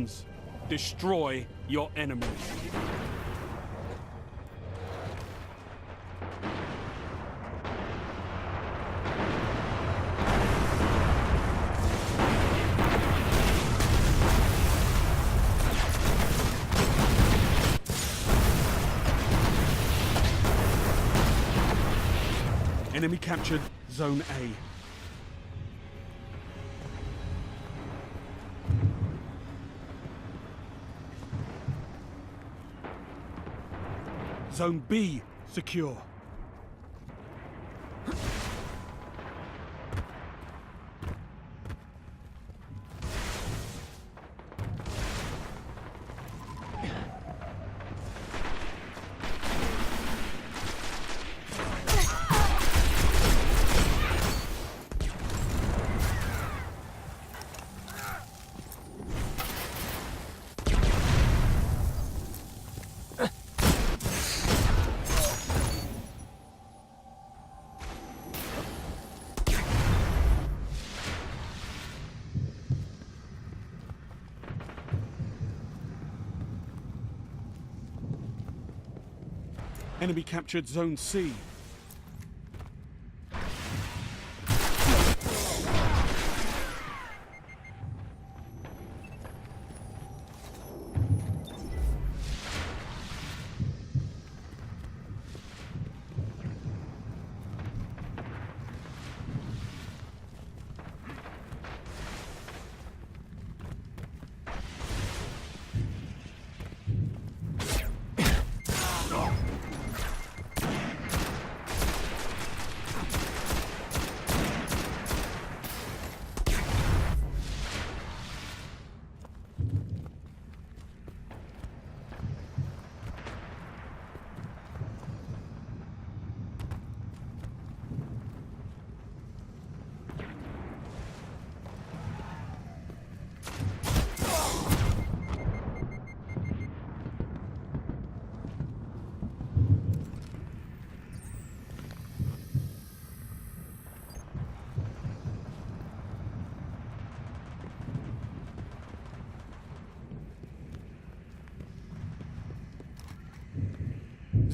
zones. Destroy your enemies. Enemy captured Zone A. Zone B secure. Enemy captured Zone C.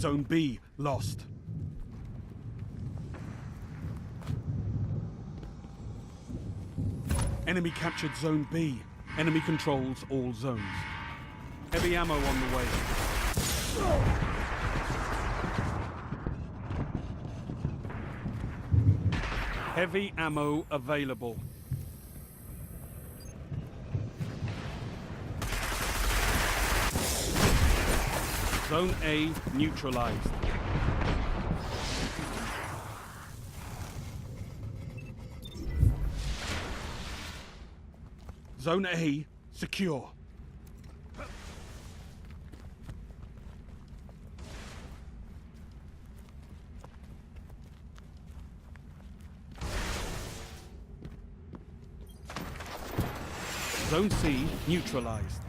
Zone B lost. Enemy captured Zone B. Enemy controls all zones. Heavy ammo on the way. Heavy ammo available. Zone A neutralized. Zone A secure. Zone C neutralized.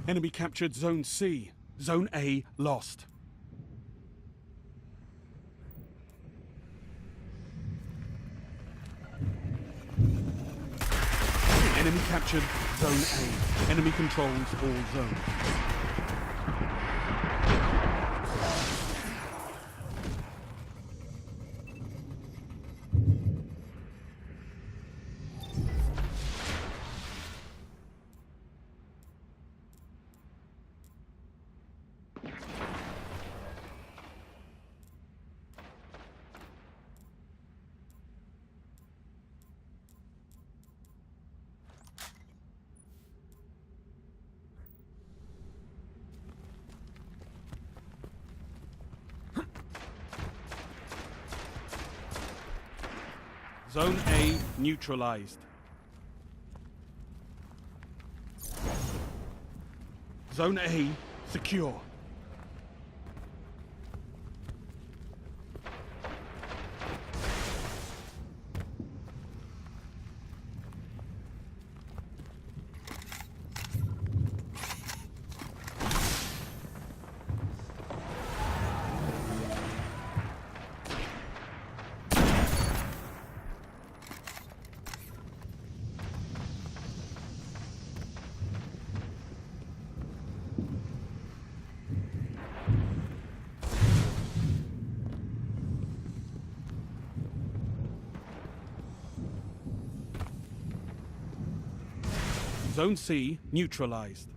Enemy captured Zone C. Zone A lost. Enemy captured Zone A. Enemy controls all zones. Zone A neutralized. Zone A secure. Zone C neutralized.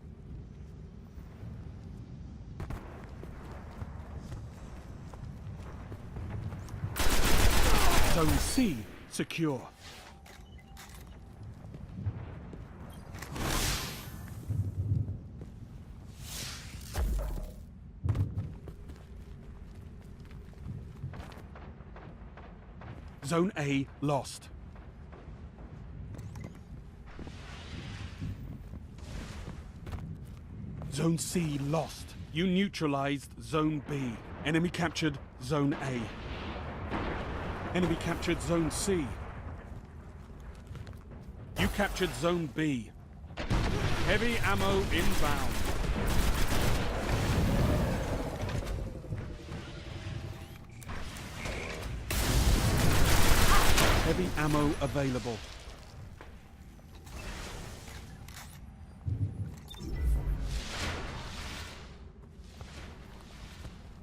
Zone C secure. Zone A lost. Zone C lost. You neutralized Zone B. Enemy captured Zone A. Enemy captured Zone C. You captured Zone B. Heavy ammo inbound. Heavy ammo available.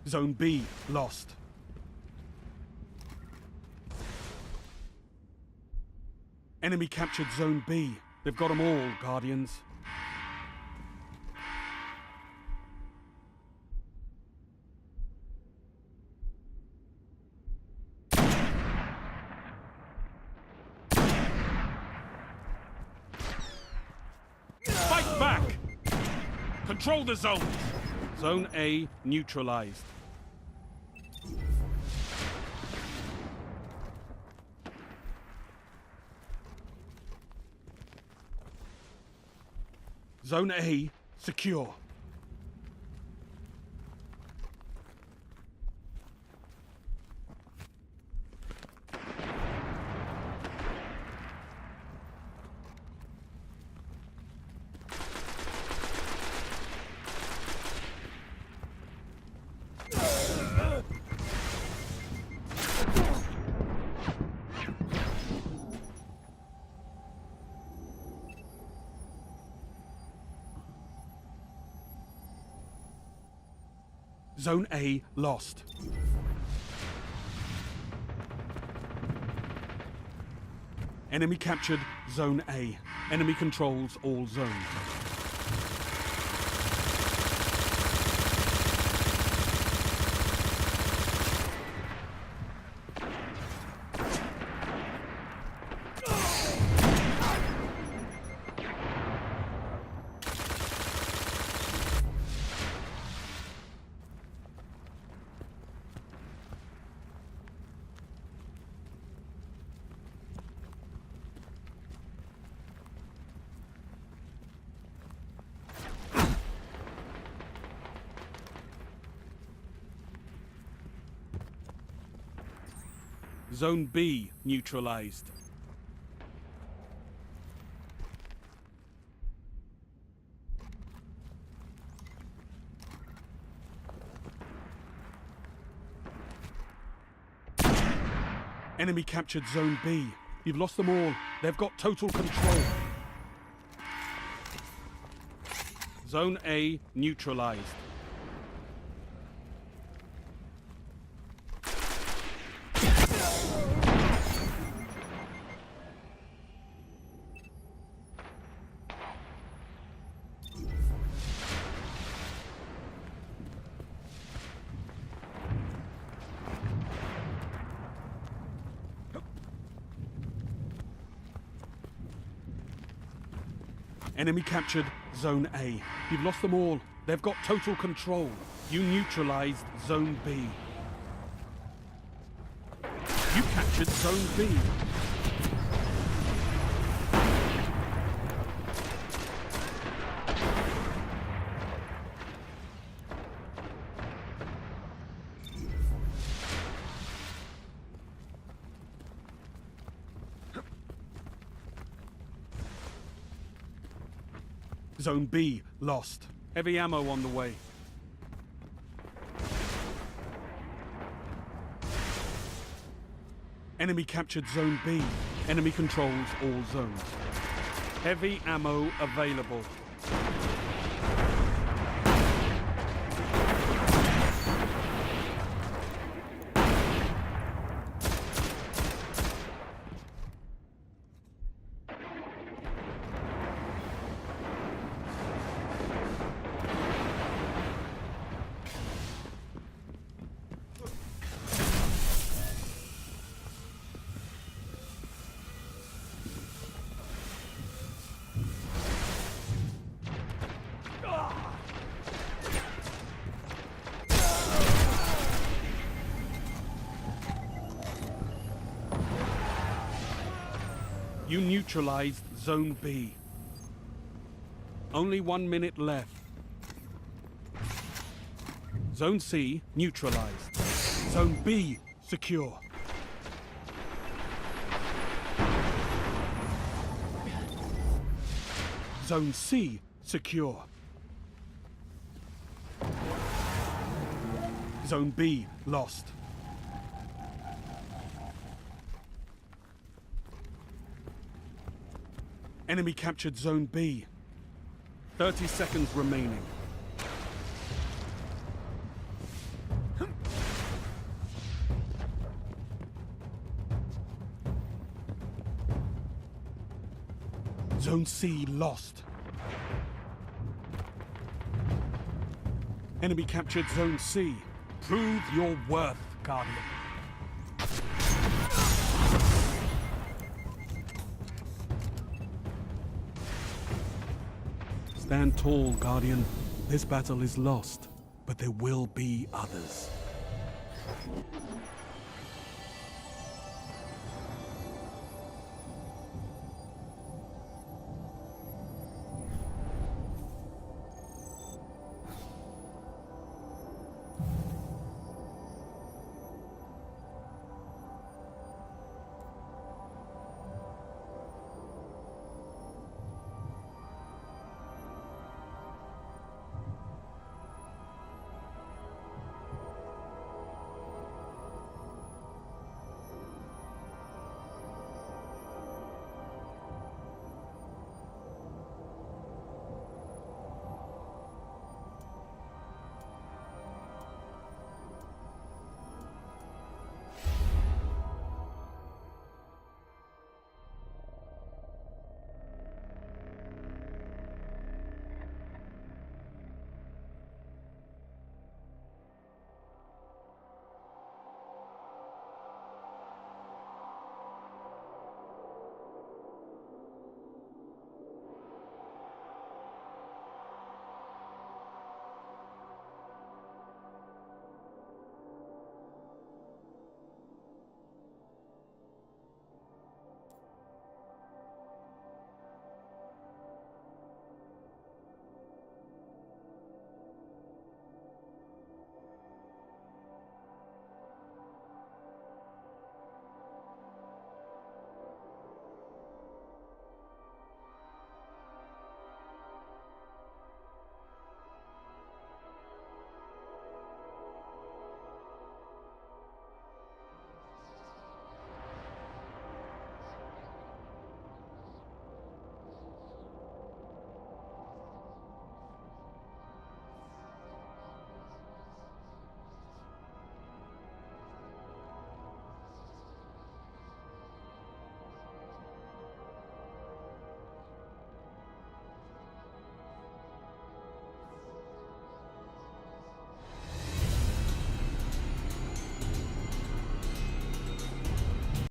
Zone B lost. Enemy captured Zone B. They've got them all, Guardians. Fight back! Control the zone! Zone A neutralized. Zone A secure. Zone A lost. Enemy captured Zone A. Enemy controls all zones. Zone B neutralized. Enemy captured Zone B. You've lost them all. They've got total control. Zone A neutralized. Enemy captured Zone A. You've lost them all. They've got total control. You neutralized Zone B. You captured Zone B. Zone B lost. Heavy ammo on the way. Enemy captured Zone B. Enemy controls all zones. Heavy ammo available. You neutralized Zone B. Only 1 minute left. Zone C neutralized. Zone B secure. Zone C secure. Zone B lost. Enemy captured Zone B. 30 seconds remaining. Zone C lost. Enemy captured Zone C. Prove your worth, Guardian. Stand tall, Guardian. This battle is lost, but there will be others.